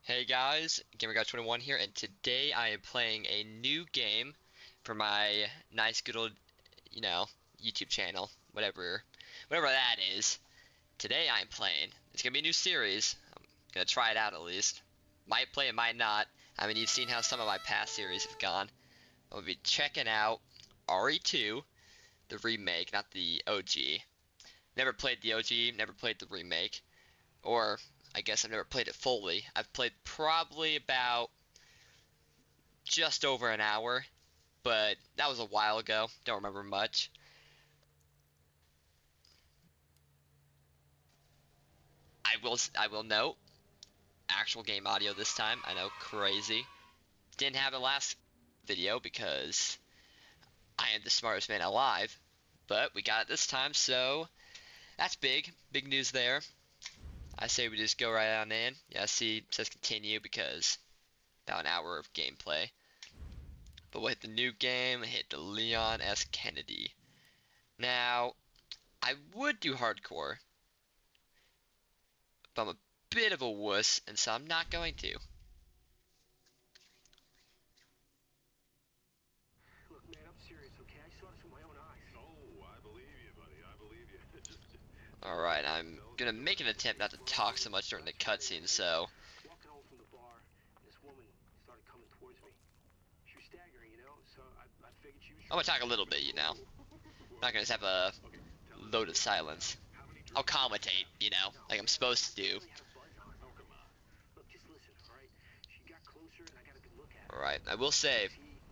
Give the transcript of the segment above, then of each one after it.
Hey guys, GamerGuy21 here, and today I am playing a new game for my nice good old, YouTube channel, whatever that is. Today I'm playing. It's gonna be a new series. I'm gonna try it out at least. Might play it, might not. I mean, you've seen how some of my past series have gone. I'll be checking out RE2, the remake, not the OG. Never played the OG, never played the remake. Or, I guess I've never played it fully. I've played probably about just over an hour, but that was a while ago. Don't remember much. I will note, actual game audio this time. I know, crazy. Didn't have the last video because I am the smartest man alive, but we got it this time, so that's big. Big news there. I say we just go right on in. Yeah, see, it says continue because about an hour of gameplay. But we'll hit the new game, hit the Leon S. Kennedy. Now, I would do hardcore, but I'm a bit of a wuss, and so I'm not going to. Look, man, I'm serious, okay? I saw this with my own eyes. Oh, I believe you, buddy. I believe you. Alright, I'm gonna make an attempt not to talk so much during the cutscene, so... Walking home from the bar, and this woman started coming towards me. She was staggering, so I figured she was... I'm gonna talk a little bit, Not gonna just have a load of silence. I'll commentate, like I'm supposed to do. Look, just listen, all right? She got closer, and I got a good look at her. Alright, I will say,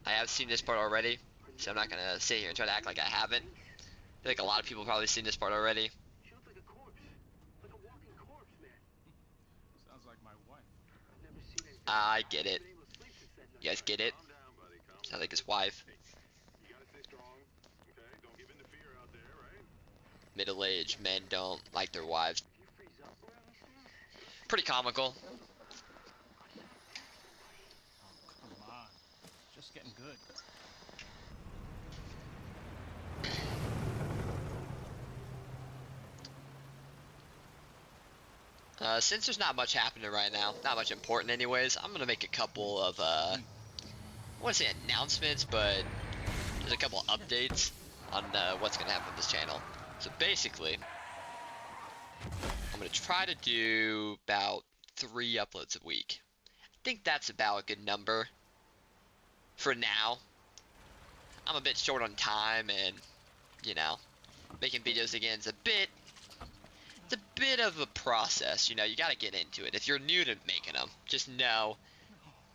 I have seen this part already, so I'm not gonna sit here and try to act like I haven't. I feel like a lot of people have probably seen this part already. She looked like a corpse. Like a walking corpse, man. Sounds like my wife. I've never seen anything. I get it. I've been able to sleep since that night. You guys get it? Calm down, buddy. Calm Sounds like his wife. down. You gotta stay strong, okay? Don't give in to fear out there, right? Middle-aged men don't like their wives. If you freeze up around these things, Pretty comical. Oh, come on. Just getting good. Since there's not much happening right now, not much important anyways, I'm gonna make a couple of, I want to say announcements, but there's a couple updates on what's gonna happen with this channel. So basically, I'm gonna try to do about 3 uploads a week. I think that's about a good number for now. I'm a bit short on time, and making videos again is it's a bit of a process. You gotta get into it. If you're new to making them, just know,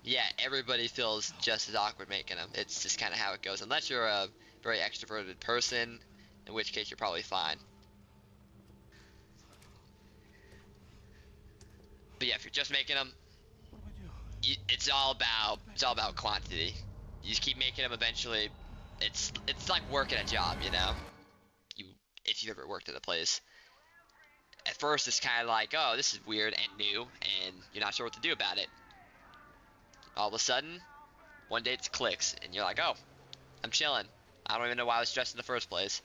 yeah, everybody feels just as awkward making them. It's just kind of how it goes, unless you're a very extroverted person, in which case you're probably fine. But yeah, if you're just making them, What do I do? it's all about quantity. You just keep making them. Eventually, it's like working a job, if you've ever worked at a place. At first, it's kind of like, oh, this is weird and new, and you're not sure what to do about it. All of a sudden, one day it clicks, and you're like, oh, I'm chilling. I don't even know why I was stressed in the first place.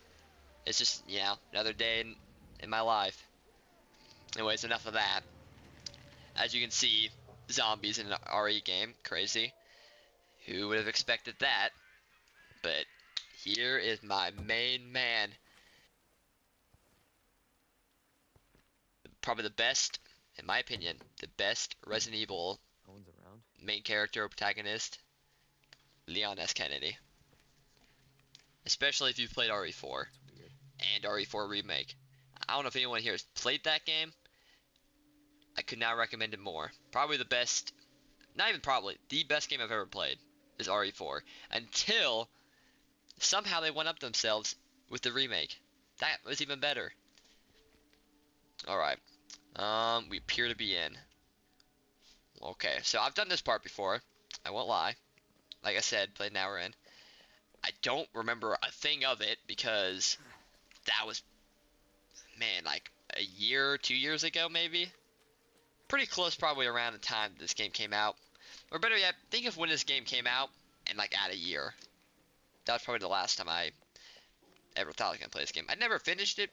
It's just, another day in my life. Anyways, enough of that. As you can see, zombies in an RE game, crazy. Who would have expected that? But here is my main man. Probably the best, in my opinion, the best Resident Evil No one's around. main character or protagonist, Leon S. Kennedy. Especially if you've played RE4 That's weird. and RE4 Remake. I don't know if anyone here has played that game. I could not recommend it more. Probably the best, not even probably, the best game I've ever played is RE4. Until somehow they one up themselves with the remake. That was even better. Alright. We appear to be in. Okay, so I've done this part before. I won't lie. Like I said, played an hour in. I don't remember a thing of it because that was, man, like a year, 2 years ago maybe? Pretty close probably around the time this game came out. Or better yet, think of when this game came out and like add a year. That was probably the last time I ever thought I was going to play this game. I never finished it.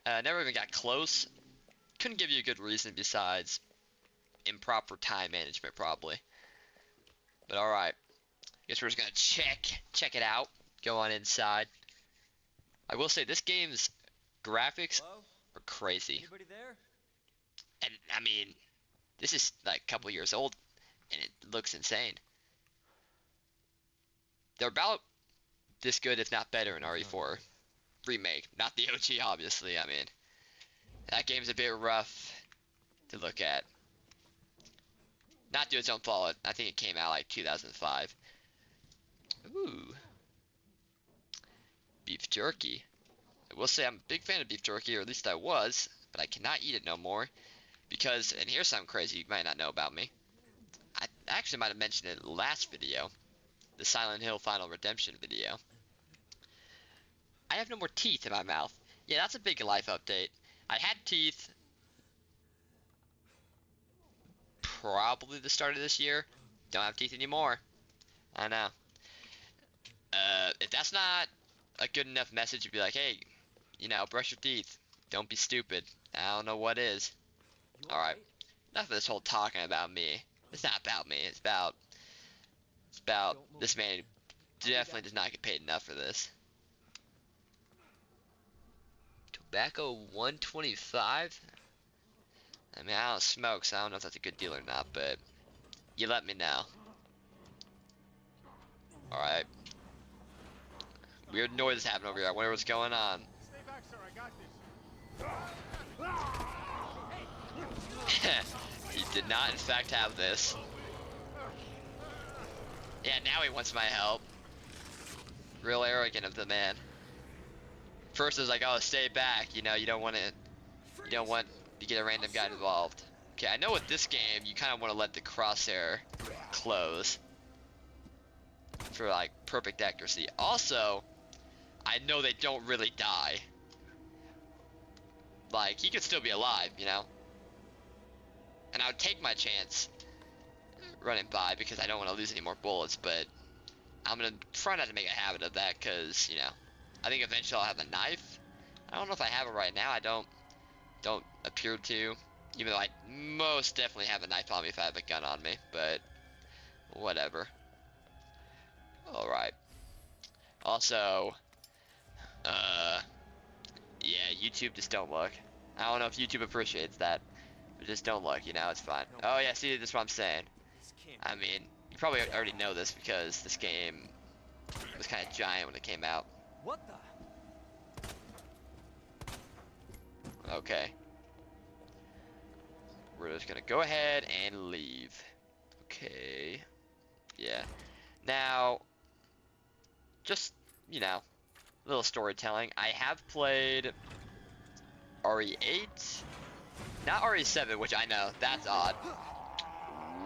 Never even got close. Couldn't give you a good reason besides improper time management probably. But all right, guess we're just gonna check it out. Go on inside. I will say this game's graphics Hello? are crazy, Anybody there? and I mean, this is like a couple years old, and it looks insane. They're about this good, if not better, in RE4 remake, not the OG, obviously. I mean, that game's a bit rough to look at. Not do its own fault. I think it came out like 2005. Ooh, beef jerky. I will say I'm a big fan of beef jerky, or at least I was, but I cannot eat it no more because, and here's something crazy you might not know about me. I actually might have mentioned it in the last video, the Silent Hill Final Redemption video. I have no more teeth in my mouth. Yeah, that's a big life update. I had teeth probably the start of this year. Don't have teeth anymore. I know. If that's not a good enough message to be like, hey, you know, brush your teeth. Don't be stupid. I don't know what is. Alright. Enough of this whole talking about me. It's not about me. It's about this man who definitely does not get paid enough for this. Tobacco 125? I mean, I don't smoke, so I don't know if that's a good deal or not, but you let me know. Alright. Weird noises happening over here. I wonder what's going on. Stay back, sir. I got this. He did not, in fact, have this. Yeah, now he wants my help. Real arrogant of the man. First it was like, oh, stay back. You know, you don't want to get a random guy involved. Okay, I know with this game, you kind of want to let the crosshair close for like perfect accuracy. Also, I know they don't really die. Like, he could still be alive, you know? And I would take my chance running by because I don't want to lose any more bullets, but I'm going to try not to make a habit of that because, you know, I think eventually I'll have a knife. I don't know if I have it right now. I don't appear to, even though I most definitely have a knife on me if I have a gun on me, but whatever. Alright. Also, yeah, YouTube, just don't look. I don't know if YouTube appreciates that, but just don't look, you know, it's fine. Oh yeah, see, this is what I'm saying. I mean, you probably already know this because this game was kind of giant when it came out. What the? Okay. We're just gonna go ahead and leave. Okay. Yeah. Now, just, you know, a little storytelling. I have played RE8, not RE7, which I know, that's odd.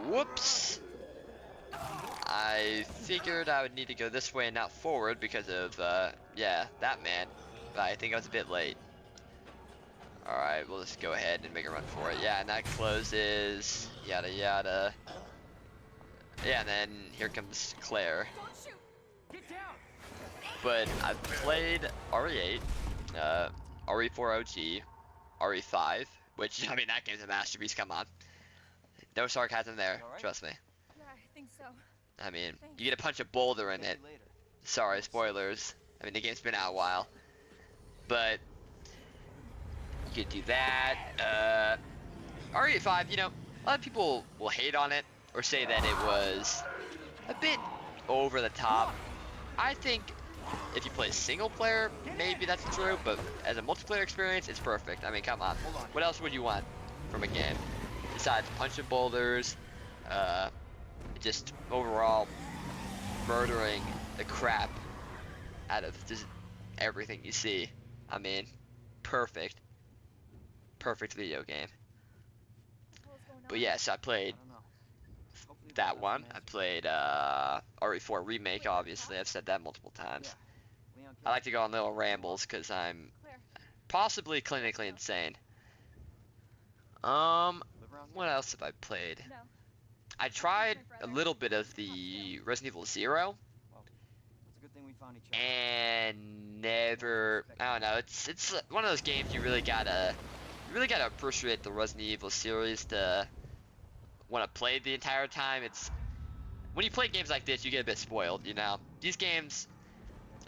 Whoops. I figured I would need to go this way and not forward because of, yeah, that man. But I think I was a bit late. Alright, we'll just go ahead and make a run for it. Yeah, and that closes, yada yada. Yeah, and then here comes Claire. But I've played RE8, RE4 OG, RE5, which, I mean, that game's a masterpiece, come on. No sarcasm there, All right? trust me. Yeah, I think so. I mean, you get to punch a boulder in it. Sorry, spoilers. I mean, the game's been out a while. But, you could do that. RE5, you know, a lot of people will hate on it, or say that it was a bit over the top. I think if you play single player, maybe that's true, but as a multiplayer experience, it's perfect. I mean, come on. What else would you want from a game? Besides punching boulders, just overall murdering the crap out of just everything you see. I mean, perfect. Perfect video game. But yes, I played that one. I played RE4 Remake, obviously. I've said that multiple times. I like to go on little rambles because I'm possibly clinically insane. What else have I played? No. I tried a little bit of the Resident Evil 0 and never, I don't know, it's one of those games you really gotta appreciate the Resident Evil series to want to play the entire time. It's when you play games like this, you get a bit spoiled, you know. These games,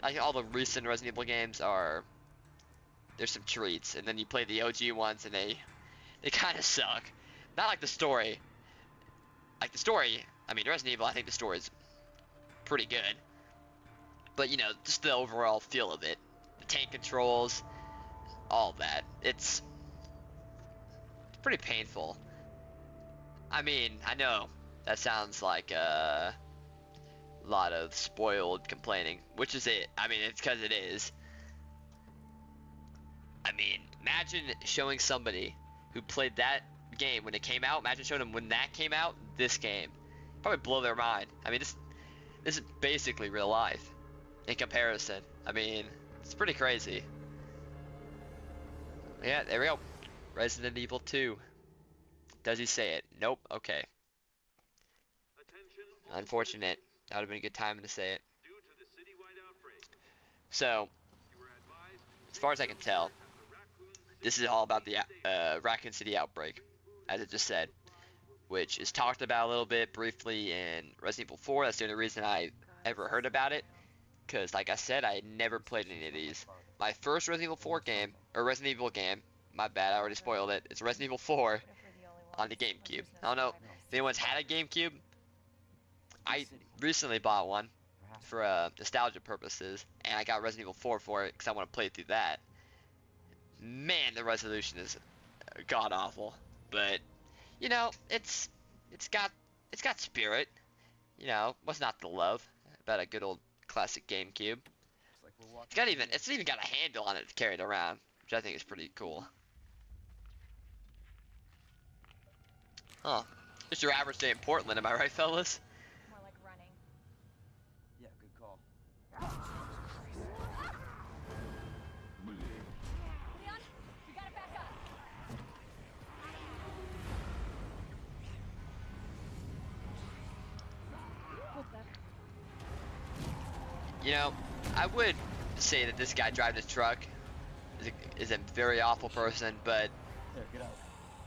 like all the recent Resident Evil games, are there's some treats, and then you play the OG ones, and they kind of suck. Not like the story. Like the story, I mean, Resident Evil, I think the story is pretty good, but you know, just the overall feel of it, the tank controls, all of that. It's pretty painful. I mean, I know that sounds like a lot of spoiled complaining, which is it. I mean, it's because it is. I mean, imagine showing somebody who played that game when it came out, imagine showing them when that came out, this game. Probably blow their mind. I mean, this is basically real life in comparison. I mean, it's pretty crazy. Yeah, there we go. Resident Evil 2. Does he say it? Nope. Okay. Unfortunate. That would have been a good time to say it. So, as far as I can tell, this is all about the Raccoon City outbreak, as it just said, which is talked about a little bit briefly in Resident Evil 4. That's the only reason I ever heard about it, because like I said, I had never played any of these. My first Resident Evil 4 game, or Resident Evil game, my bad, I already spoiled it. It's Resident Evil 4 on the GameCube. I don't know if anyone's had a GameCube. I recently bought one for nostalgia purposes, and I got Resident Evil 4 for it because I want to play through that. Man, the resolution is god awful, but you know, it's got spirit. You know, what's not to love about a good old classic GameCube? It's even got a handle on it to carry it around, which I think is pretty cool. Huh. Just your average day in Portland, am I right, fellas? More like running. Yeah, good call. Leon, you gotta back up. You know, I would say that this guy driving this truck is a very awful person, but There, get out.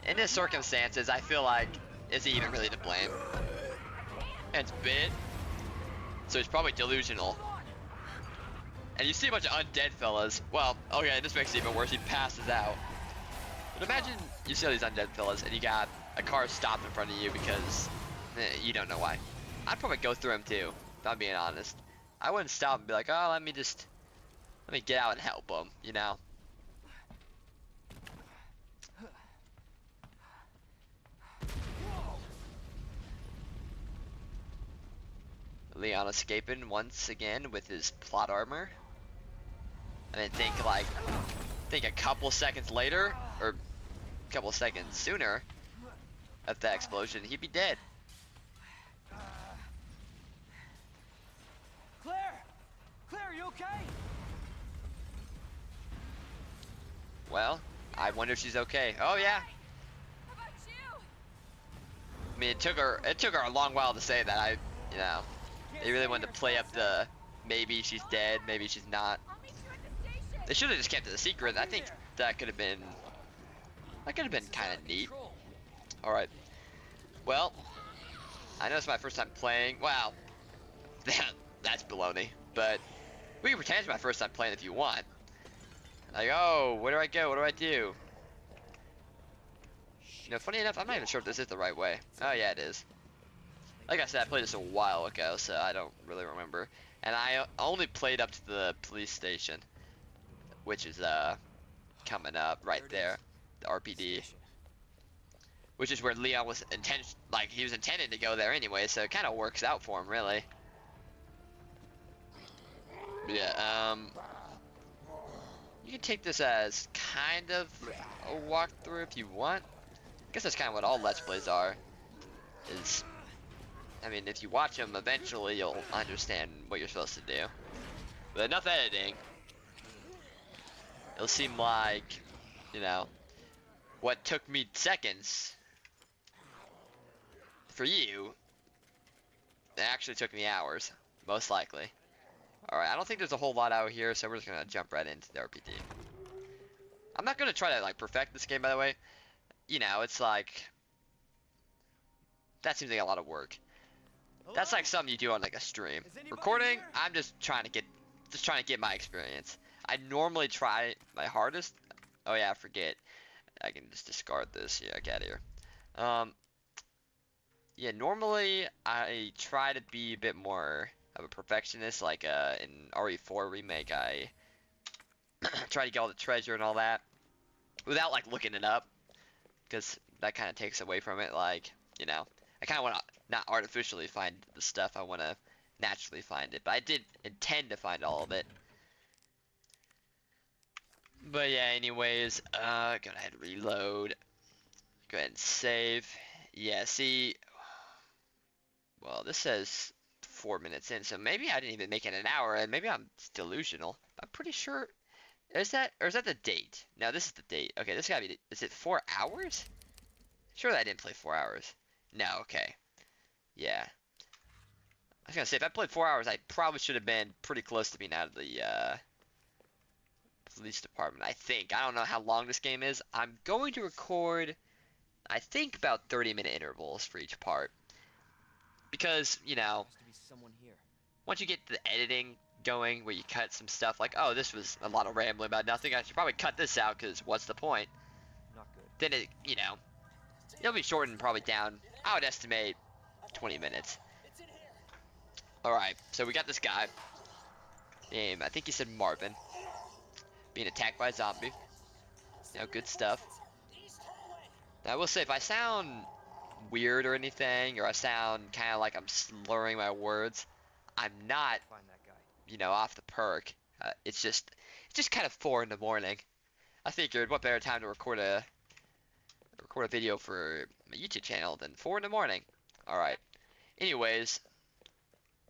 in his circumstances, I feel like, is he even really to blame? And it's bit, so he's probably delusional. And you see a bunch of undead fellas. Well, okay, this makes it even worse. He passes out. But imagine you see all these undead fellas, and you got a car stopped in front of you because you don't know why. I'd probably go through him too, if I'm being honest. I wouldn't stop and be like, oh, let me get out and help him, you know? Leon escaping once again with his plot armor. And then think a couple seconds later, or a couple seconds sooner, of that explosion, he'd be dead. Claire! Claire, you okay? Well, I wonder if she's okay. Oh yeah. How about you? I mean, it took her a long while to say that. You know, they really wanted to play up the maybe she's dead, maybe she's not. I'll meet you at the station. They should have just kept it a secret. I think that could have been kind of neat. All right. Well, I know it's my first time playing. Wow, that's baloney. But we can pretend it's my first time playing if you want. Like, oh, where do I go? What do I do? You know, funny enough, I'm not even sure if this is the right way. Oh yeah, it is. Like I said, I played this a while ago, so I don't really remember. And I only played up to the police station, which is coming up right there, the RPD, which is where Leon was he was intended to go there anyway, so it kind of works out for him, really. Yeah, you can take this as kind of a walkthrough if you want. I guess that's kind of what all Let's Plays are. I mean, if you watch them, eventually you'll understand what you're supposed to do. But enough editing. It'll seem like, you know, what took me seconds for you, it actually took me hours, most likely. Alright, I don't think there's a whole lot out here, so we're just gonna jump right into the RPD. I'm not gonna try to, like, perfect this game, by the way. You know, it's like, that seems like a lot of work. That's like something you do on like a stream. Is anybody Recording, here? I'm just trying to get my experience. I normally try my hardest. Oh yeah, I forget. I can just discard this. Yeah, get out of here. Yeah, normally I try to be a bit more of a perfectionist. Like in RE4 remake, I try to get all the treasure and all that without like looking it up, because that kind of takes away from it. Like, you know, I kind of want to not artificially find the stuff. I want to naturally find it. But I did intend to find all of it. But yeah, anyways, go ahead and reload. Go ahead and save. Yeah, see, well, this says 4 minutes in, so maybe I didn't even make it an hour, and maybe I'm delusional. I'm pretty sure. Is that, or is that the date? No, this is the date. Okay, this gotta be, is it 4 hours? Surely I didn't play 4 hours. No, okay. Yeah. I was gonna say, if I played 4 hours, I probably should have been pretty close to being out of the, police department, I think. I don't know how long this game is. I'm going to record, I think, about 30-minute intervals for each part. Because, you know, Has to be someone here. once you get the editing going, where you cut some stuff like, oh, this was a lot of rambling about nothing, I should probably cut this out, because what's the point? Not good. Then it, you know, it'll be shortened probably down, I would estimate, 20 minutes. Alright, so we got this guy. Name, I think he said Marvin. Being attacked by a zombie. You know, good stuff. Now, I will say, if I sound weird or anything, or I sound kind of like I'm slurring my words, I'm not, Find that guy. you know, off the perk. It's just kind of 4 in the morning. I figured, what better time to record a video for my YouTube channel than 4 in the morning. All right. Anyways,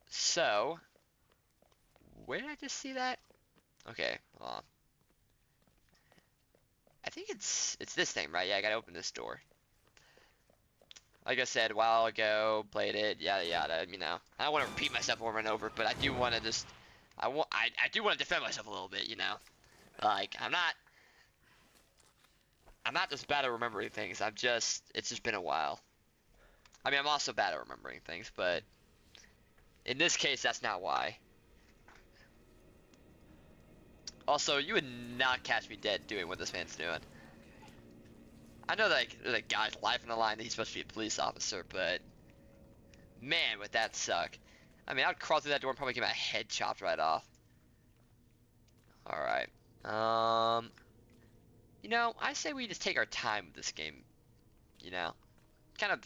so where did I just see that? Okay, hold on. I think it's this thing, right? Yeah, I gotta open this door. Like I said a while ago, played it, yada yada. You know, I don't want to repeat myself over and over, but I do want to just, I do want to defend myself a little bit. You know, like I'm not just bad at remembering things. it's just been a while. I mean, I'm also bad at remembering things, but in this case, that's not why. Also, you would not catch me dead doing what this man's doing. I know that like, there's a guy's life on the line that he's supposed to be a police officer, but man, would that suck. I mean, I'd crawl through that door and probably get my head chopped right off. Alright. You know, I say we just take our time with this game. You know? Kind of,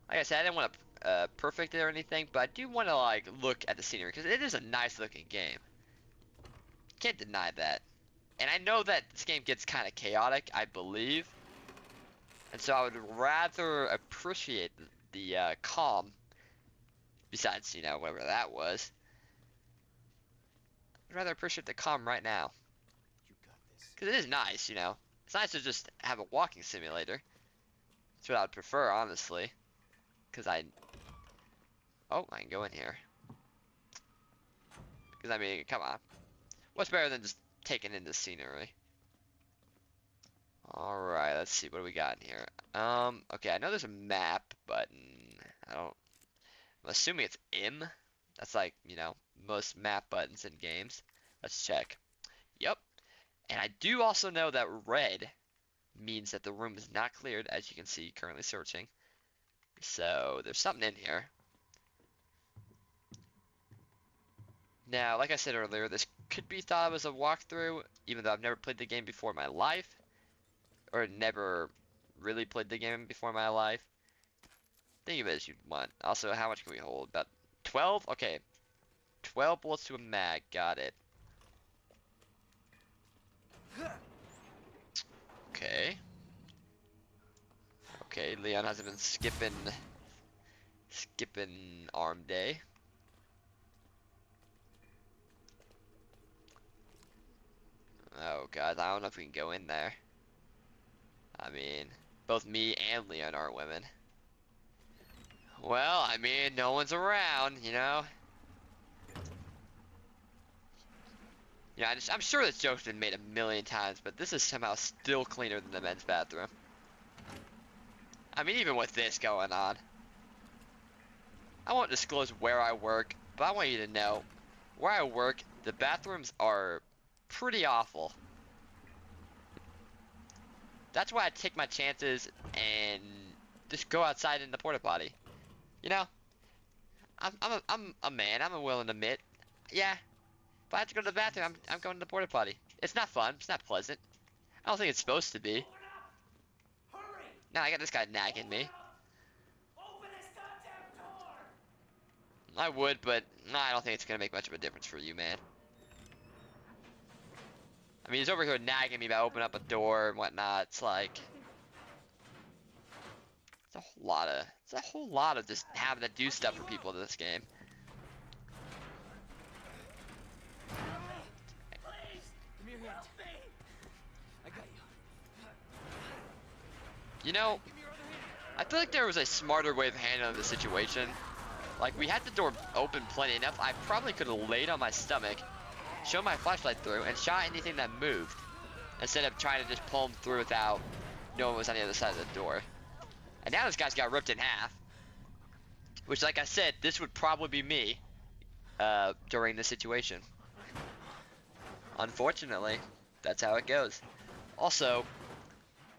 like I said, I didn't want to perfect it or anything, but I do want to, like, look at the scenery, because it is a nice looking game. Can't deny that. And I know that this game gets kind of chaotic, I believe. And so I would rather appreciate the calm, besides, you know, whatever that was. I'd rather appreciate the calm right now. You got this. Because it is nice, you know. It's nice to just have a walking simulator. That's what I would prefer, honestly. Because oh, I can go in here. Because, I mean, come on. What's better than just taking in the scenery? Alright, let's see, what do we got in here? Okay, I know there's a map button. I'm assuming it's M. That's like, you know, most map buttons in games. Let's check. Yep. And I do also know that red means that the room is not cleared, as you can see, currently searching. So, there's something in here. Now, like I said earlier, this could be thought of as a walkthrough, even though I've never played the game before in my life. Or never really played the game before in my life. Think of it as you want. Also, how much can we hold? About 12? Okay. 12 bullets to a mag. Got it. Okay. Okay, Leon hasn't been skipping arm day. Oh god, I don't know if we can go in there. I mean, both me and Leon are women. Well, I mean, no one's around, you know? Yeah, I'm sure this joke's been made a million times, but this is somehow still cleaner than the men's bathroom. I mean, even with this going on. I won't disclose where I work, but I want you to know, where I work, the bathrooms are pretty awful. That's why I take my chances and just go outside in the porta potty. You know, I'm a man. I'm willing to admit, yeah. If I have to go to the bathroom, I'm going to the porta potty. It's not fun. It's not pleasant. I don't think it's supposed to be. Now I got this guy nagging me. I would, but nah, I don't think it's gonna make much of a difference for you, man. I mean, he's over here nagging me about opening up a door and whatnot. It's like, it's a whole lot of just having to do stuff for people in this game. You know, I feel like there was a smarter way of handling the situation. Like, we had the door open plenty enough. I probably could have laid on my stomach, shown my flashlight through, and shot anything that moved, instead of trying to just pull them through without knowing what was on the other side of the door. And now this guy's got ripped in half, which, like I said, this would probably be me during this situation. Unfortunately, that's how it goes. Also,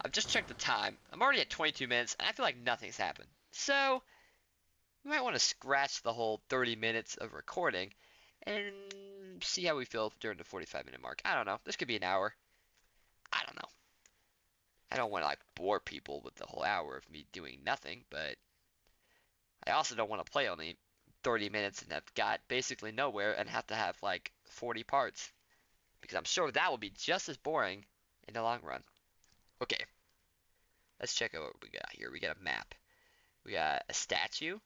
I've just checked the time. I'm already at 22 minutes, and I feel like nothing's happened. So, we might want to scratch the whole 30 minutes of recording and see how we feel during the 45-minute mark. I don't know. This could be an hour. I don't know. I don't want to, like, bore people with the whole hour of me doing nothing, but I also don't want to play only 30 minutes and have got basically nowhere and have to have, like, 40 parts. Because I'm sure that will be just as boring in the long run. Okay. Let's check out what we got here. We got a map. We got a statue,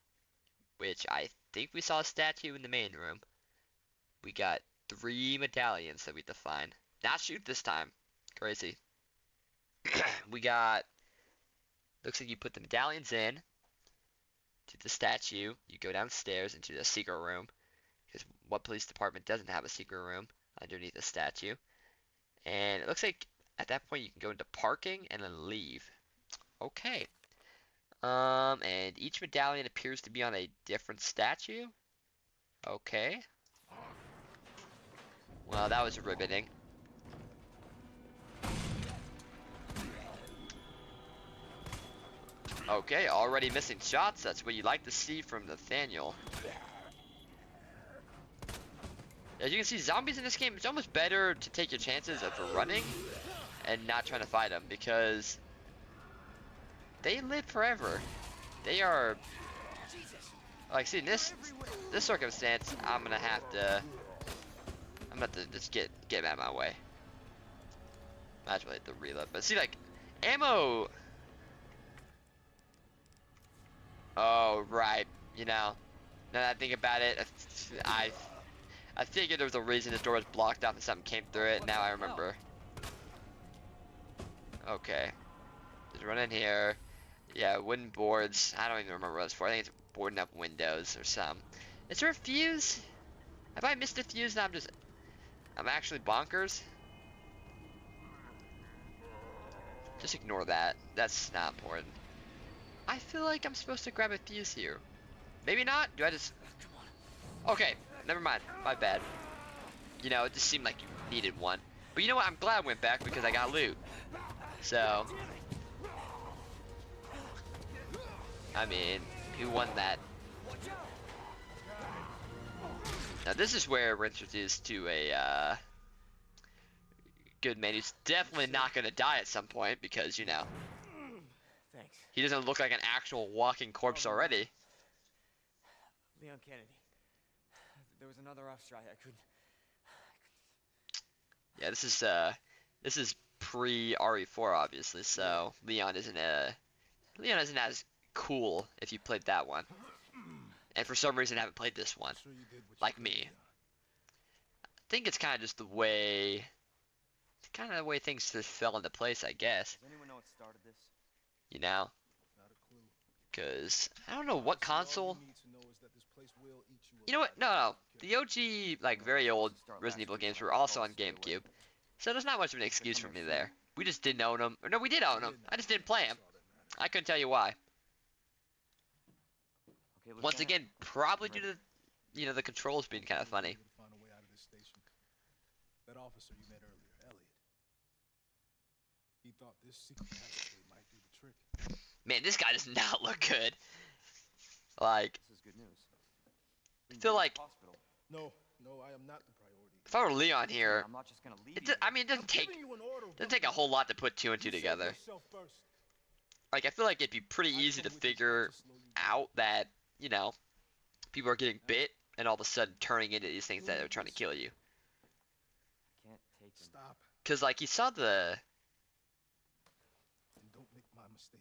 which I think we saw a statue in the main room. We got 3 medallions that we define. Not shoot this time. Crazy. We got, looks like you put the medallions in to the statue. You go downstairs into the secret room. Because what police department doesn't have a secret room underneath a statue? And it looks like at that point you can go into parking and then leave. Okay. And each medallion appears to be on a different statue. Okay. Well, that was riveting. Okay, already missing shots. That's what you like to see from Nathaniel. As you can see, zombies in this game, it's almost better to take your chances of running and not trying to fight them, because they live forever. They are, like, see, in this circumstance, I'm gonna have to just get him out of my way. Might as well hit the reload. But see, like, ammo. Oh right, you know, now that I think about it, I figured there was a reason this door was blocked off and something came through it. Now I remember. Okay, just run in here. Yeah, wooden boards. I don't even remember what it's for. I think it's boarding up windows or something. Is there a fuse? Have I missed a fuse? Now I'm actually bonkers. Just ignore that. That's not important. I feel like I'm supposed to grab a fuse here. Maybe not? Do I just... Okay, never mind. My bad. You know, it just seemed like you needed one. But you know what? I'm glad I went back because I got loot. So... I mean, who won that? Now this is where we're introduced to a good man who's definitely not going to die at some point because, you know... Thanks. He doesn't look like an actual walking corpse already. Leon Kennedy. There was another off strike. I couldn't. Yeah, this is pre RE4 obviously, so Leon isn't as cool if you played that one. And for some reason haven't played this one. Like me. I think it's kind of just the way things just fell into place, I guess. Does anyone know what started this? You know? Because I don't know what console. You know what? No. The OG, like, very old Resident Evil games were also on GameCube. So there's not much of an excuse for me there. We just didn't own them. Or no, we did own them. I just didn't play them. I couldn't tell you why. Okay, Once Lieutenant? again, probably due Ready. to, the controls being kind of funny. Able to find a way out of this station. That officer you met earlier, Elliot. He thought this secret passageway might do the trick. Man, this guy does not look good. Like, This is good news. I feel like No, I am not the priority. if I were Leon here, I'm not just gonna leave it you. I mean, it doesn't take a whole lot to put two and two together. Like, I feel like it'd be pretty easy to figure out that, people are getting bit and all of a sudden turning into these things that are trying to kill you. I can't take him. Stop Cause like you saw the and don't make my mistake.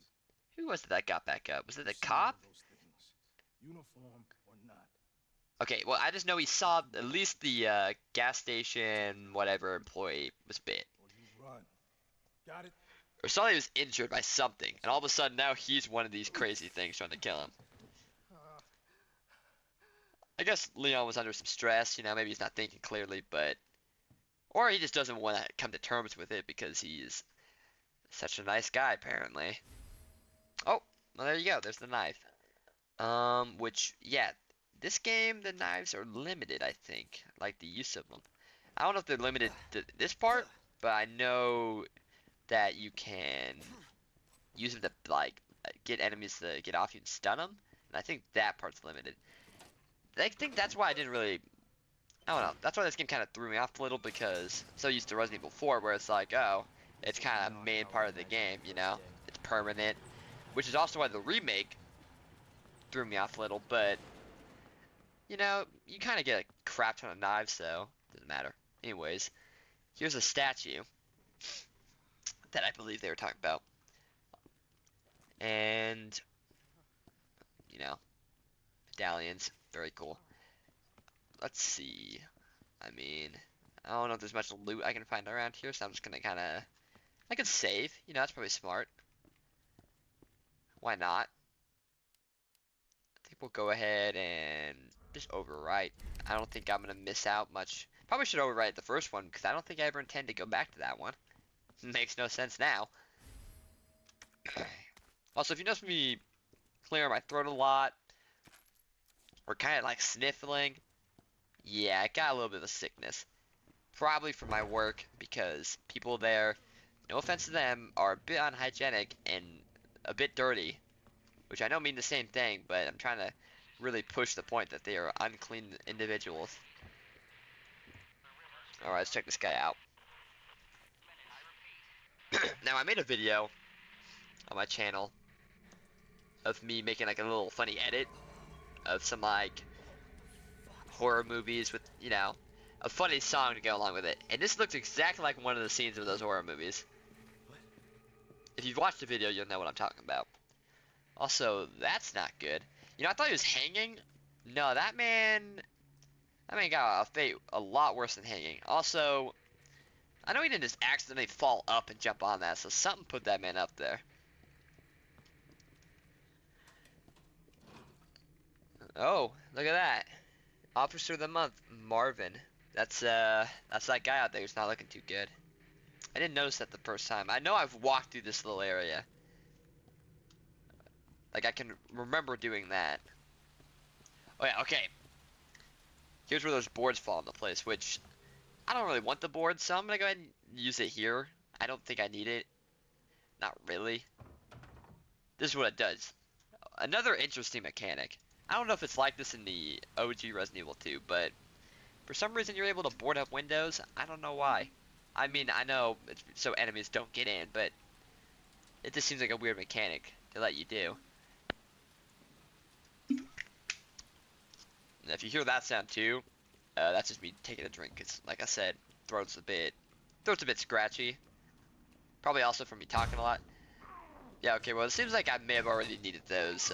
who was it that got back up? Was it the See cop? one of those things, uniform or not. Okay, well I just know he saw at least the gas station whatever employee was bit. Or you run. Got it? Or saw he was injured by something, and all of a sudden now he's one of these crazy things trying to kill him. I guess Leon was under some stress, maybe he's not thinking clearly, but or he just doesn't want to come to terms with it because he's such a nice guy apparently. Oh, well there you go, there's the knife. Which yeah, this game the knives are limited, I think, like the use of them. I don't know if they're limited to this part, but I know that you can use them to like get enemies to get off you and stun them, and I think that part's limited. I think that's why I didn't really. I don't know. That's why this game kind of threw me off a little because I'm so used to Resident Evil 4, where it's like, oh, it's kind of main part of the game, it's permanent, which is also why the remake threw me off a little. But you kind of get a crap ton of knives, so it doesn't matter. Anyways, here's a statue that I believe they were talking about, and medallions, very cool. Let's see. I mean, I don't know if there's much loot I can find around here, so I'm just gonna I could save, that's probably smart. Why not? I think we'll go ahead and just overwrite. I don't think I'm gonna miss out much. Probably should overwrite the first one, because I don't think I ever intend to go back to that one. Makes no sense now. Also, if you notice me clearing my throat a lot, or kind of like sniffling, yeah, I got a little bit of a sickness. Probably from my work, because people there, no offense to them, are a bit unhygienic and a bit dirty. Which I know mean the same thing, but I'm trying to really push the point that they are unclean individuals. Alright, let's check this guy out. Now, I made a video on my channel of me making like a little funny edit of some like horror movies with, a funny song to go along with it. And this looks exactly like one of the scenes of those horror movies. If you've watched the video, you'll know what I'm talking about. Also, that's not good. I thought he was hanging. No, that man got a fate a lot worse than hanging. Also, I know he didn't just accidentally fall up and jump on that, so something put that man up there. Oh, look at that. Officer of the Month, Marvin. That's that guy out there who's not looking too good. I didn't notice that the first time. I know I've walked through this little area. Like, I can remember doing that. Oh yeah, okay. Here's where those boards fall into place, which I don't really want the board, so I'm gonna go ahead and use it here. I don't think I need it. Not really. This is what it does. Another interesting mechanic. I don't know if it's like this in the OG Resident Evil 2, but for some reason you're able to board up windows. I don't know why. I mean, I know it's so enemies don't get in, but it just seems like a weird mechanic to let you do. And if you hear that sound too, that's just me taking a drink. Cause like I said, throat's a bit scratchy. Probably also from me talking a lot. Yeah, okay. Well, it seems like I may have already needed those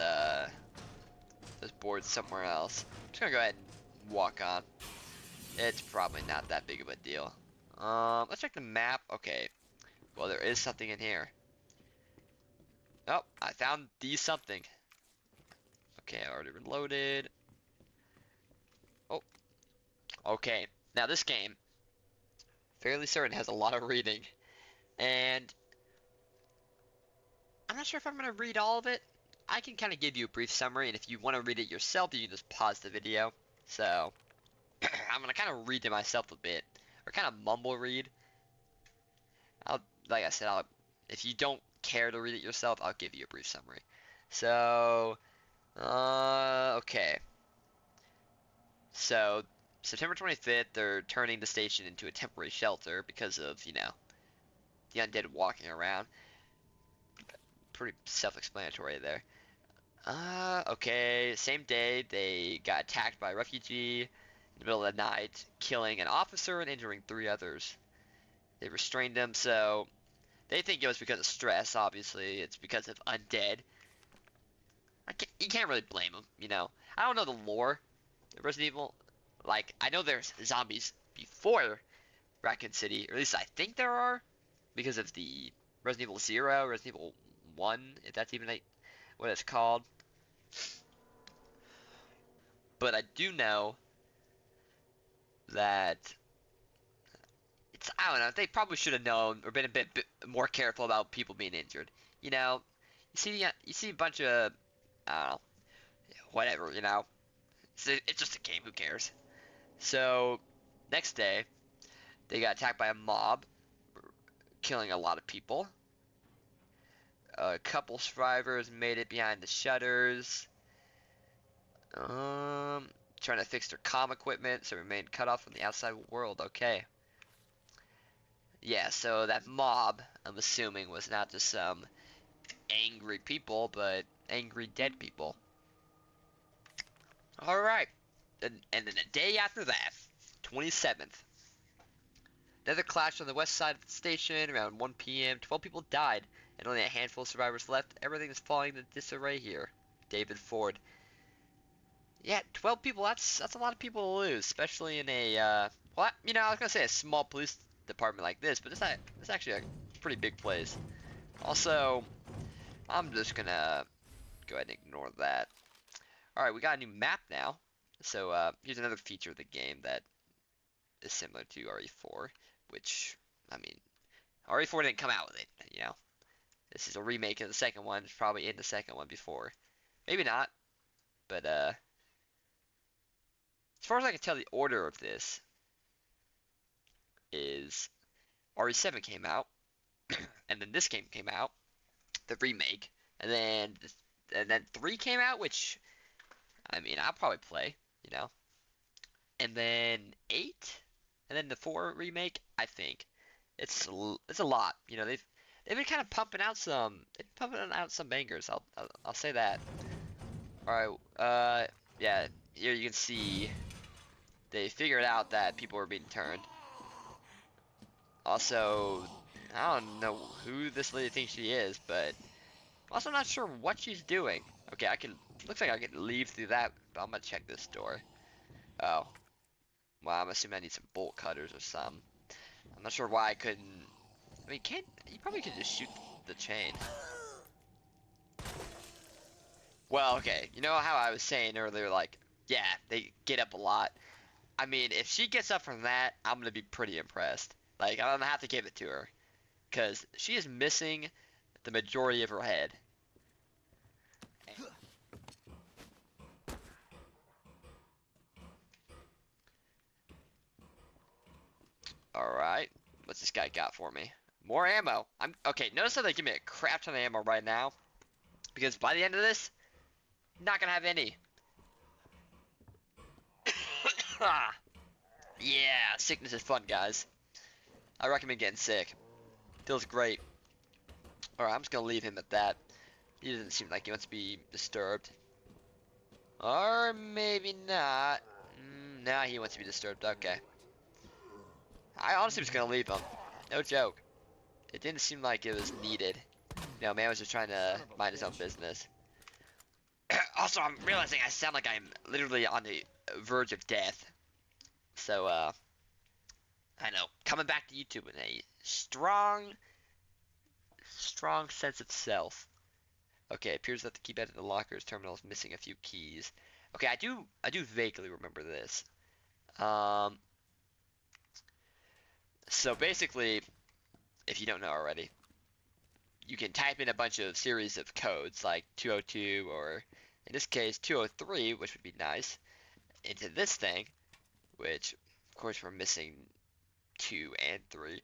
boards somewhere else. I'm just gonna go ahead and walk on. It's probably not that big of a deal. Let's check the map. Okay. Well, there is something in here. Oh, I found the something. Okay, I already reloaded. Oh. Okay. Now this game, fairly certain, has a lot of reading. And I'm not sure if I'm going to read all of it. I can kind of give you a brief summary, and if you want to read it yourself, you can just pause the video. So I'm gonna kind of read to myself a bit, or kind of mumble read. Like I said, if you don't care to read it yourself, I'll give you a brief summary. So, okay. So, September 25th, they're turning the station into a temporary shelter because of, you know, the undead walking around. Pretty self-explanatory there. Okay, same day, they got attacked by a refugee in the middle of the night, killing an officer and injuring 3 others. They restrained them, so they think it was because of stress, obviously. It's because of undead. You can't really blame them, you know. I don't know the lore of Resident Evil. Like, I know there's zombies before Raccoon City, or at least I think there are, because of the Resident Evil 0, Resident Evil 1, if that's even like what it's called. But I do know that I don't know, they probably should have known or been a bit more careful about people being injured. You know, you see a bunch of, I don't know, whatever, you know. It's just a game, who cares? So, next day, they got attacked by a mob, killing a lot of people. A couple survivors made it behind the shutters. Trying to fix their comm equipment, so remained cut off from the outside world. Okay. Yeah, so that mob, I'm assuming, was not just some angry people, but angry dead people. Alright. And then the day after that, 27th, another clash on the west side of the station around 1 p.m. 12 people died, and only a handful of survivors left. Everything is falling into disarray here. David Ford. Yeah, 12 people, that's a lot of people to lose, especially in a, well, you know, I was gonna say a small police department like this, but it's actually a pretty big place. Also, I'm just gonna go ahead and ignore that. Alright, we got a new map now. So, here's another feature of the game that is similar to RE4, which, I mean, RE4 didn't come out with it, you know. This is a remake of the second one. It's probably in the second one before. Maybe not, but, as far as I can tell, the order of this is RE7 came out, and then this game came out, the remake, and then 3 came out, which, I mean, I'll probably play, you know. And then 8, and then the 4 remake, I think. It's a lot, you know. They've been kind of pumping out some bangers. I'll say that. All right, yeah. Here you can see they figured out that people were being turned. Also, I don't know who this lady thinks she is, but I'm also not sure what she's doing. Okay, looks like I can leave through that, but I'm gonna check this door. Oh, well, I'm assuming I need some bolt cutters or some. I'm not sure why I couldn't. I mean, you probably could just shoot the chain. Well, okay, you know how I was saying earlier, like, yeah, they get up a lot. I mean, if she gets up from that, I'm gonna be pretty impressed. Like, I'm gonna have to give it to her, because she is missing the majority of her head. Alright, what's this guy got for me? More ammo. Okay, notice how they give me a crap ton of ammo right now, because by the end of this, I'm not gonna have any. Yeah, sickness is fun, guys. I recommend getting sick. Feels great. Alright, I'm just gonna leave him at that. He doesn't seem like he wants to be disturbed. Or maybe not. Nah, he wants to be disturbed. Okay. I honestly was gonna leave him. No joke. It didn't seem like it was needed. You know, man was just trying to mind his own business. Also, I'm realizing I sound like I'm literally on the verge of death. So, I know. Coming back to YouTube with a strong sense of self. Okay, appears that the keypad in the locker's terminal is missing a few keys. Okay, I do vaguely remember this. So basically, if you don't know already, you can type in a bunch of series of codes like 202 or in this case 203, which would be nice, into this thing, which of course we're missing 2 and 3.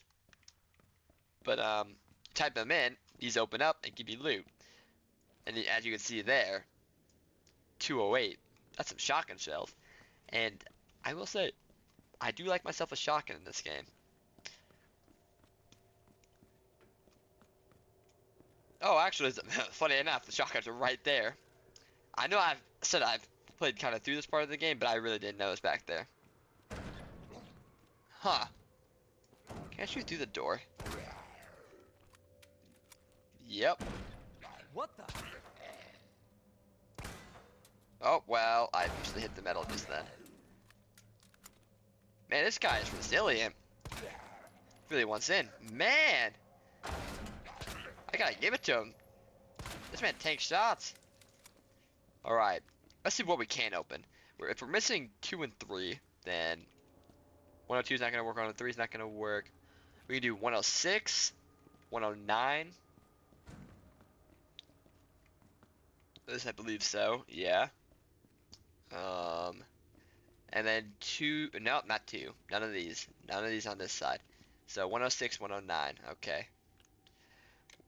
But type them in, these open up and give you loot. And as you can see there, 208. That's some shotgun shells. And I will say, I do like myself a shotgun in this game. Oh, actually, funny enough, the shotguns are right there. I know I've said I've played kind of through this part of the game, but I really didn't know it was back there. Huh. Can I shoot through the door? Yep. What the? Oh, well, I actually hit the metal just then. Man, this guy is resilient. Really wants in. Man! I gotta give it to him. This man takes shots. Alright. Let's see what we can open. If we're missing 2 and 3, then 102 is not gonna work, 103 is not gonna work. We can do 106, 109. This, I believe so. Yeah. And then 2, no, not 2. None of these. None of these on this side. So 106, 109. Okay.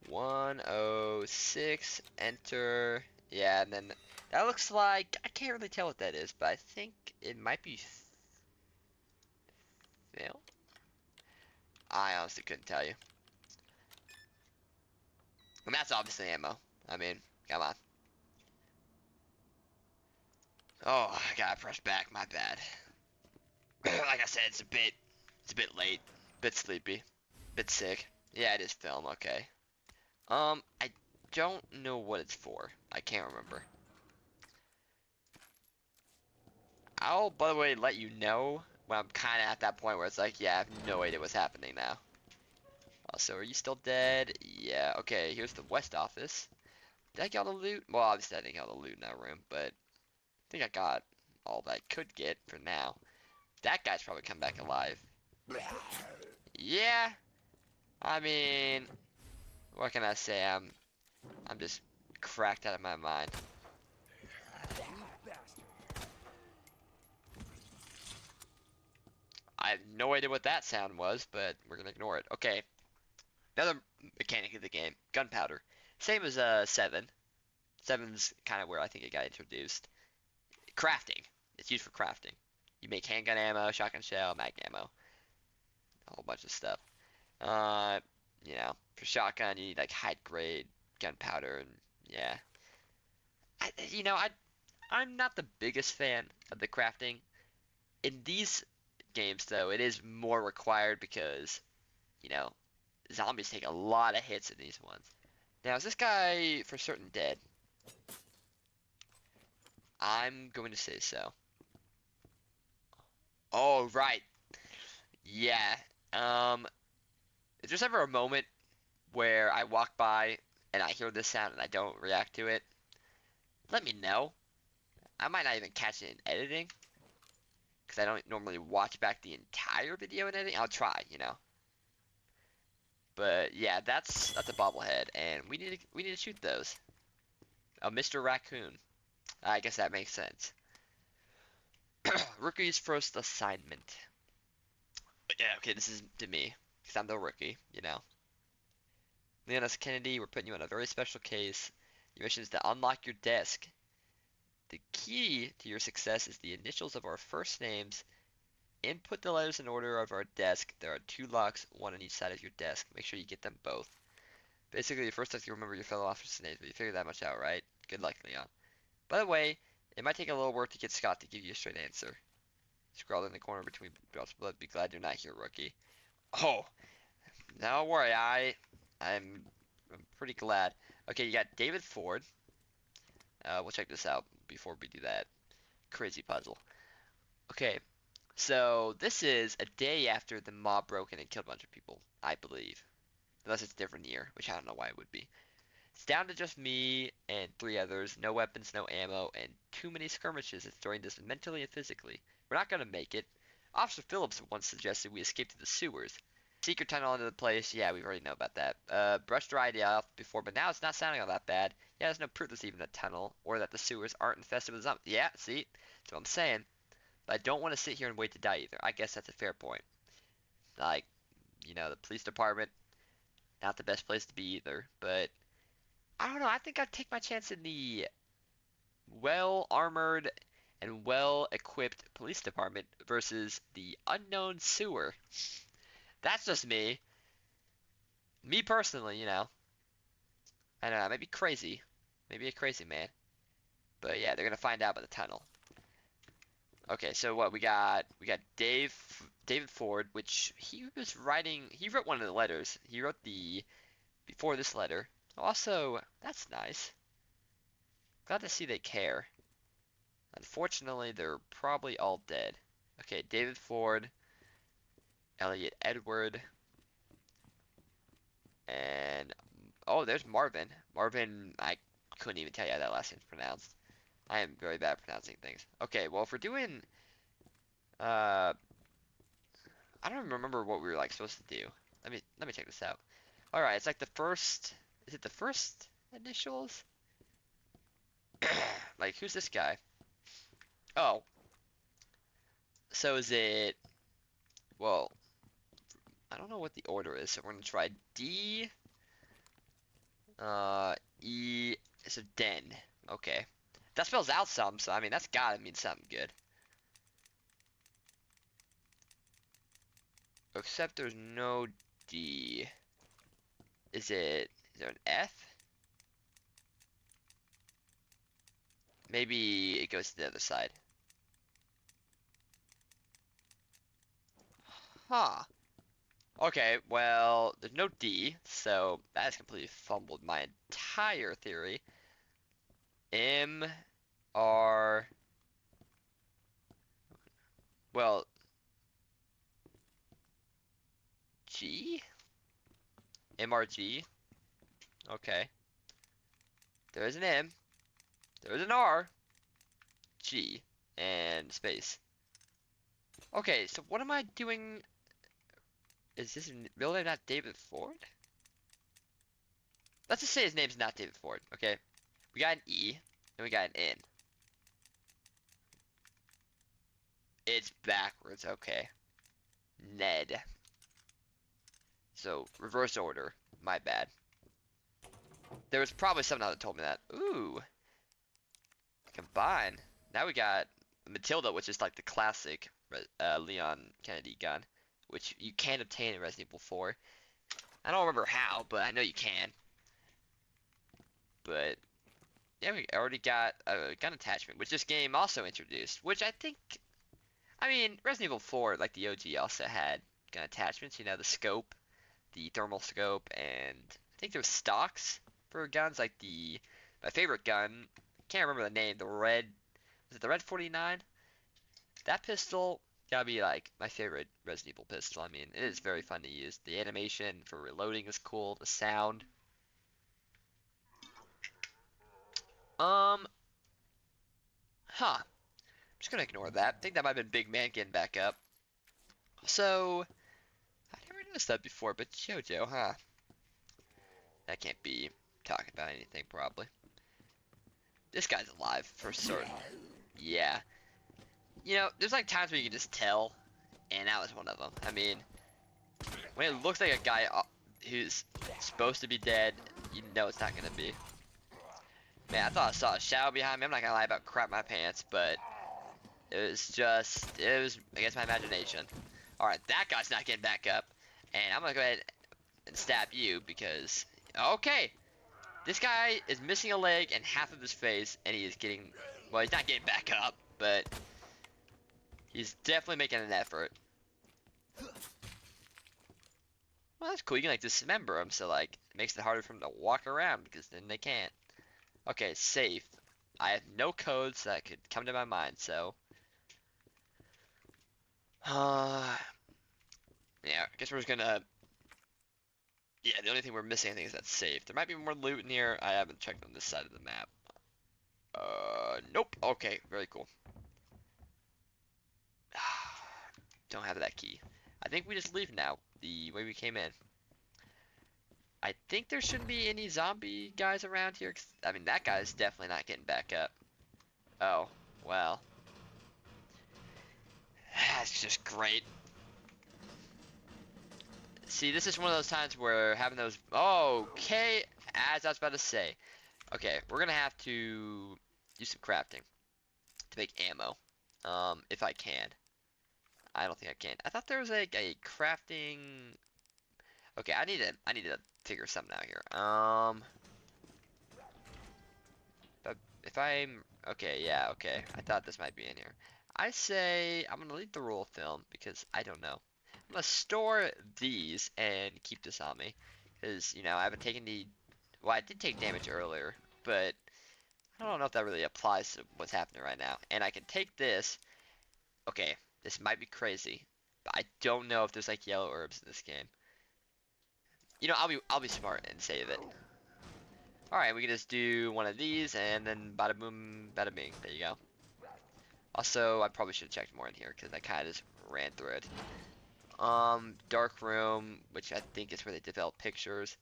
106, enter. Yeah, and then that looks like, I can't really tell what that is, but I think it might be fail. I honestly couldn't tell you. And that's obviously ammo. I mean, come on. Oh, I gotta press back, my bad. Like I said, it's a bit late, bit sleepy, bit sick. Yeah, it is film, okay. I don't know what it's for. I can't remember. I'll, by the way, let you know when I'm kind of at that point where it's like, yeah, I have no idea what's happening now. Also, are you still dead? Yeah, okay, here's the West office. Did I get all the loot? Well, obviously I didn't get all the loot in that room, but I think I got all that I could get for now. That guy's probably come back alive. Yeah, I mean, what can I say? I'm just cracked out of my mind. I have no idea what that sound was, but we're gonna ignore it. Okay, another mechanic of the game, gunpowder. Same as 7. 7's kind of where I think it got introduced. Crafting. It's used for crafting. You make handgun ammo, shotgun shell, mag ammo, a whole bunch of stuff. Uh, you know, for shotgun you need like high grade gunpowder, and yeah. I'm not the biggest fan of the crafting. In these games, though, it is more required because, you know, zombies take a lot of hits in these ones. Now, is this guy for certain dead? I'm going to say so. Oh, right. Yeah. Is there ever a moment where I walk by and I hear this sound and I don't react to it? Let me know. I might not even catch it in editing, because I don't normally watch back the entire video in editing. I'll try, you know. But yeah, that's a bobblehead, and we need to shoot those. Oh, Mr. Raccoon. I guess that makes sense. Rookie's first assignment. But yeah, okay, this is to me, because I'm the rookie, you know. Leon S. Kennedy, we're putting you on a very special case. Your mission is to unlock your desk. The key to your success is the initials of our first names. Input the letters in order of our desk. There are 2 locks, one on each side of your desk. Make sure you get them both. Basically, you first have to remember your fellow officers' names, but you figured that much out, right? Good luck, Leon. By the way, it might take a little work to get Scott to give you a straight answer. Scrawled in the corner between drops of blood. Be glad you're not here, rookie. Oh, don't worry. I'm pretty glad. Okay, you got David Ford. We'll check this out before we do that crazy puzzle. Okay, so this is a day after the mob broke in and killed a bunch of people, I believe. Unless it's a different year, which I don't know why it would be. It's down to just me and 3 others, no weapons, no ammo, and too many skirmishes. It's drained us mentally and physically. We're not going to make it. Officer Phillips once suggested we escape to the sewers. Secret tunnel into the place. Yeah, we already know about that. Brushed our idea off before, but now it's not sounding all that bad. Yeah, there's no proof there's even a tunnel, or that the sewers aren't infested with zombies. Yeah, see? That's what I'm saying. But I don't want to sit here and wait to die either. I guess that's a fair point. Like, the police department, not the best place to be either. But, I don't know. I think I'd take my chance in the well-armored and well-equipped police department versus the unknown sewer. That's just me. Me personally, I don't know, maybe crazy. Maybe a crazy man. But yeah, they're gonna find out about the tunnel. Okay, so what we got David Ford, which he wrote one of the letters. He wrote the before this letter. Also, that's nice. Glad to see they care. Unfortunately, they're probably all dead. Okay, David Ford, Elliot Edward, and oh, there's Marvin. Marvin, I couldn't even tell you how that last name's pronounced. I am very bad at pronouncing things. Okay, well, if we're doing, uh, I don't remember what we were like supposed to do. Let me check this out. All right, it's like the first. Is it the first initials? Like, who's this guy? Oh, so is it? Well, I don't know what the order is. So we're gonna try D. E. So Den. Okay, that spells out some. So I mean, that's gotta mean something good. Except there's no D. Is there an F? Maybe it goes to the other side. Huh. Okay, well, there's no D, so that has completely fumbled my entire theory. M, R, well, G? MRG? Okay. There is an M, there is an R, G, and space. Okay, so what am I doing? Is this real name not David Ford? Let's just say his name's not David Ford, okay? We got an E, and we got an N. It's backwards, okay. Ned. So, reverse order. My bad. There was probably someone that told me that. Ooh. Combine. Now we got Matilda, which is like the classic Leon Kennedy gun, which you can obtain in Resident Evil 4. I don't remember how, but I know you can. But, yeah, we already got a gun attachment, which this game also introduced, which I mean, Resident Evil 4, like the OG, also had gun attachments, the scope, the thermal scope, and I think there was stocks for guns, like my favorite gun, can't remember the name, was it the Red 49? That pistol gotta be like my favorite Resident Evil pistol. I mean, it is very fun to use. The animation for reloading is cool, the sound. Huh. I'm just gonna ignore that. I think that might have been Big Man getting back up. So, I never noticed that before, but JoJo, huh? That can't be talking about anything, probably. This guy's alive, for certain. Yeah. There's like times where you can just tell, and that was one of them. I mean, when it looks like a guy who's supposed to be dead, you know it's not gonna be. Man, I thought I saw a shadow behind me. I'm not gonna lie about crap my pants, but it was, I guess, my imagination. Alright, that guy's not getting back up. And I'm gonna go ahead and stab you because, okay, this guy is missing a leg and half of his face, and he is getting, well, he's not getting back up, but he's definitely making an effort. Well, that's cool. You can, like, dismember him, so, like, it makes it harder for him to walk around because then they can't. Okay, safe. I have no codes that could come to my mind, so. Yeah, I guess we're just gonna. Yeah, the only thing we're missing, I think, is that safe. There might be more loot in here. I haven't checked on this side of the map. Nope. Okay, very cool. Don't have that key. I think we just leave now. the way we came in. I think there shouldn't be any zombie guys around here. 'Cause, I mean, that guy's definitely not getting back up. Oh, well. That's just great. See, this is one of those times where having those... Okay, as I was about to say. Okay, we're gonna have to do some crafting to make ammo. If I can. I don't think I can. I thought there was like a crafting... Okay, I need to figure something out here. If I'm... Okay, yeah, okay. I thought this might be in here. I say I'm gonna leave the roll of film because I don't know. I'm gonna store these and keep this on me. Because, you know, I haven't taken the... Well, I did take damage earlier, but I don't know if that really applies to what's happening right now. And I can take this. Okay, this might be crazy, but I don't know if there's like yellow herbs in this game. You know, I'll be smart and save it. All right, we can just do one of these and then bada boom, bada bing. There you go. Also, I probably should have checked more in here because I kind of just ran through it. Dark room, which I think is where they develop pictures.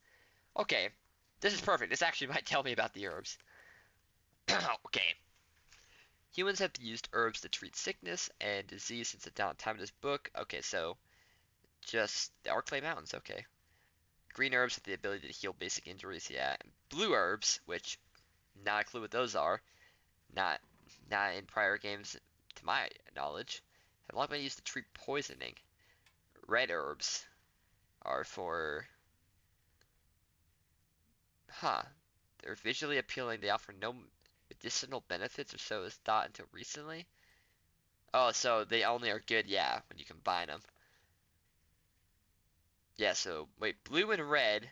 Okay, this is perfect. This actually might tell me about the herbs. Okay. Humans have used herbs to treat sickness and disease since the dawn of time in this book. Okay, so just the Arclay Mountains. Okay. Green herbs have the ability to heal basic injuries. Yeah. Blue herbs, which not a clue what those are. Not in prior games, to my knowledge. Have long been used to treat poisoning. Red herbs are for... Huh. They're visually appealing. They offer no medicinal benefits, or so is thought until recently. Oh, so they only are good, yeah, when you combine them. Yeah, so, wait, blue and red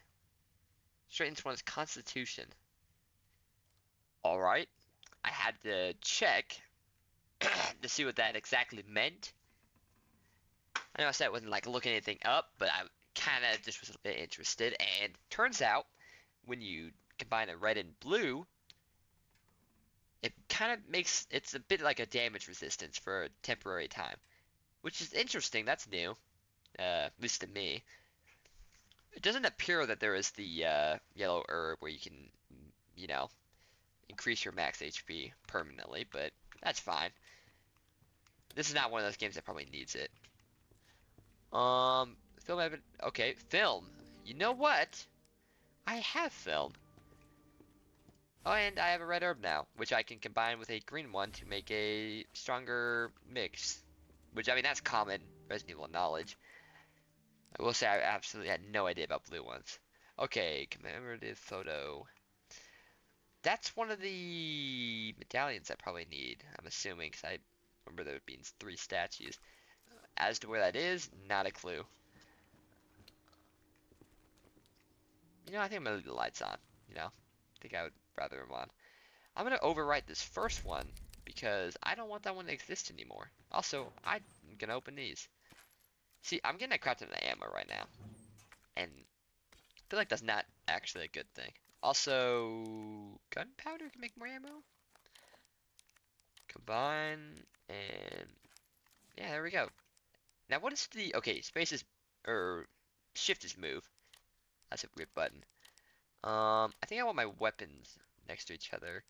straightens one's constitution. Alright. I had to check to see what that exactly meant. I know I said I wasn't like looking anything up, but I kind of just was a bit interested. And turns out, when you combine a red and blue, it kind of makes it's a bit like a damage resistance for a temporary time, which is interesting. That's new, at least to me. It doesn't appear that there is the yellow herb where you can, you know, increase your max HP permanently, but that's fine. This is not one of those games that probably needs it. Film evidence. Okay, film. You know what? I have film. Oh, and I have a red herb now, which I can combine with a green one to make a stronger mix. Which, I mean, that's common Resident Evil knowledge. I will say I absolutely had no idea about blue ones. Okay, commemorative photo. That's one of the medallions I probably need, I'm assuming, because I remember there being 3 statues. As to where that is, not a clue. You know, I think I'm going to leave the lights on, you know. I think I would rather them on. I'm going to overwrite this first one because I don't want that one to exist anymore. Also, I'm going to open these. See, I'm getting a crap ton of ammo right now. And I feel like that's not actually a good thing. Also, gunpowder can make more ammo. Combine, and yeah, there we go. Now what is the, okay, space is, or shift is move. That's a weird button. I think I want my weapons next to each other.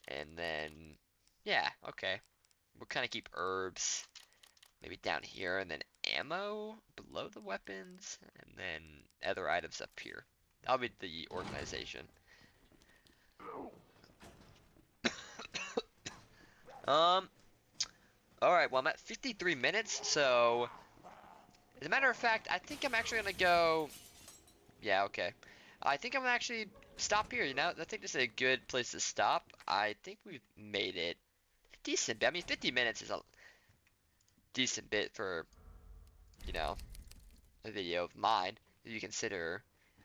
And then, yeah, okay. We'll kind of keep herbs maybe down here, and then ammo below the weapons, and then other items up here. That'll be the organization. Alright, well I'm at 53 minutes, so as a matter of fact, I think I'm actually gonna go, yeah, okay. I think I'm gonna actually stop here, you know? I think this is a good place to stop. I think we've made it decent. I mean, 50 minutes is a decent bit for, you know, a video of mine. If you consider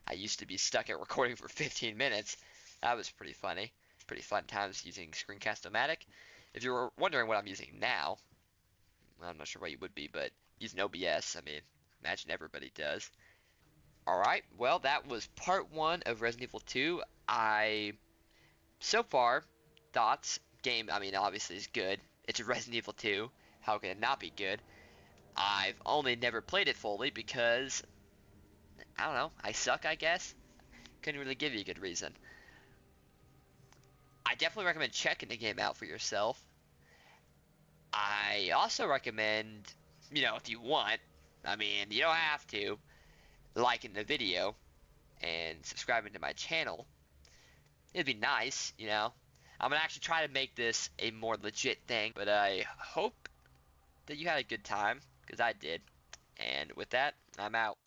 I used to be stuck at recording for 15 minutes. That was pretty funny. Pretty fun times using Screencast-O-Matic. If you're wondering what I'm using now, I'm not sure what you would be, but using OBS, I mean, imagine everybody does. Alright, well, that was part 1 of Resident Evil 2. So far, thoughts, game, I mean, obviously is good. It's a Resident Evil 2. How can it not be good? I've only never played it fully because, I don't know, I suck, I guess. Couldn't really give you a good reason. I definitely recommend checking the game out for yourself. I also recommend, if you want, I mean, you don't have to, liking the video and subscribing to my channel. It'd be nice. I'm gonna actually try to make this a more legit thing, but I hope that you had a good time, because I did. And with that, I'm out.